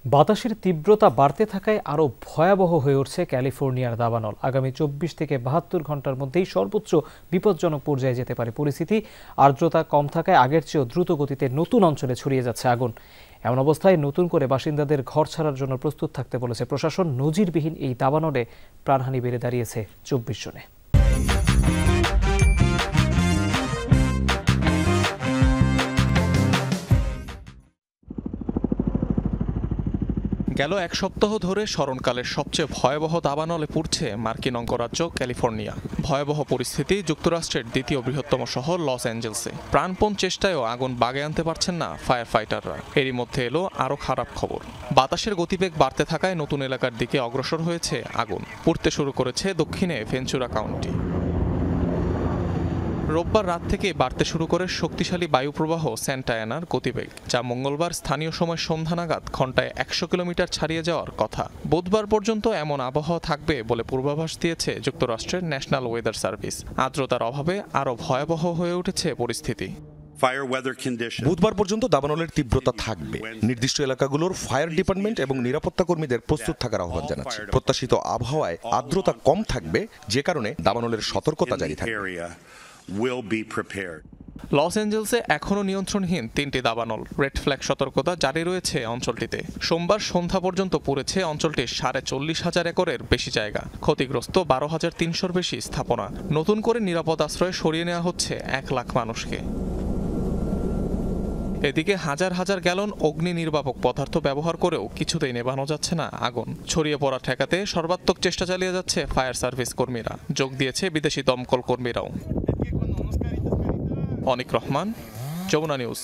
বাতাসের তীব্রতা বাড়তে থাকায় আরও ভয়াবহ হয়ে উঠছে ক্যালিফোর্নিয়ার দাবানল। আগামী 24 থেকে 72 ঘন্টার মধ্যেই সর্বোচ্চ বিপজ্জনক পর্যায়ে যেতে পারে পরিস্থিতি। আর্দ্রতা কম থাকায় আগের চেয়েও দ্রুত গতিতে নতুন অঞ্চলে ছড়িয়ে যাচ্ছে আগুন। এমন অবস্থায় নতুন করে বাসিন্দাদের ঘর ছাড়ার জন্য প্রস্তুত থাকতে বলেছে প্রশাসন। নজিরবিহীন এই দাবানলে প্রাণহানি বেড়ে দাঁড়িয়েছে 24 জনে। গেল এক সপ্তাহ ধরে স্মরণকালের সবচেয়ে ভয়াবহ দাবানলে পড়ছে মার্কিন অঙ্গরাজ্য ক্যালিফোর্নিয়া। ভয়াবহ পরিস্থিতি যুক্তরাষ্ট্রের দ্বিতীয় বৃহত্তম শহর লস অ্যাঞ্জেলসে। প্রাণপণ চেষ্টায়ও আগুন বাগে আনতে পারছেন না ফায়ার ফাইটাররা। এরই মধ্যে এলো আরও খারাপ খবর। বাতাসের গতিবেগ বাড়তে থাকায় নতুন এলাকার দিকে অগ্রসর হয়েছে আগুন। পুড়তে শুরু করেছে দক্ষিণে ভেঞ্চুরা কাউন্টি। রোববার রাত থেকে বাড়তে শুরু করে শক্তিশালী বায়ুপ্রবাহ স্যান্টা অ্যানার গতিবেগ, যা মঙ্গলবার স্থানীয় সময় সন্ধ্যা নাগাদ ঘন্টায় 100 কিলোমিটার ছাড়িয়ে যাওয়ার কথা। বুধবার পর্যন্ত এমন আবহাওয়া থাকবে বলে পূর্বাভাস দিয়েছে যুক্তরাষ্ট্রের ন্যাশনাল ওয়েদার সার্ভিস। আর্দ্রতার অভাবে আরও ভয়াবহ হয়ে উঠেছে পরিস্থিতি। বুধবার পর্যন্ত দাবানলের তীব্রতা থাকবে। নির্দিষ্ট এলাকাগুলোর ফায়ার ডিপার্টমেন্ট এবং নিরাপত্তা কর্মীদের প্রস্তুত থাকার আহ্বান জানাচ্ছে। প্রত্যাশিত আবহাওয়ায় আর্দ্রতা কম থাকবে, যে কারণে দাবানলের সতর্কতা জারি থাকবে। লস অ্যাঞ্জেলসে এখনও নিয়ন্ত্রণহীন 3টি দাবানল। রেড ফ্ল্যাগ সতর্কতা জারি রয়েছে অঞ্চলটিতে। সোমবার সন্ধ্যা পর্যন্ত পুড়েছে অঞ্চলটির 40,500 একরের বেশি জায়গা। ক্ষতিগ্রস্ত 12,300-র বেশি স্থাপনা। নতুন করে নিরাপদ আশ্রয়ে সরিয়ে নেওয়া হচ্ছে 1 লাখ মানুষকে। এদিকে হাজার হাজার গ্যালন অগ্নি নির্বাপক পদার্থ ব্যবহার করেও কিছুতেই নেভানো যাচ্ছে না আগুন। ছড়িয়ে পড়া ঠেকাতে সর্বাত্মক চেষ্টা চালিয়ে যাচ্ছে ফায়ার সার্ভিস কর্মীরা। যোগ দিয়েছে বিদেশি দমকল কর্মীরাও। অনিক রহমান, যমুনা নিউজ।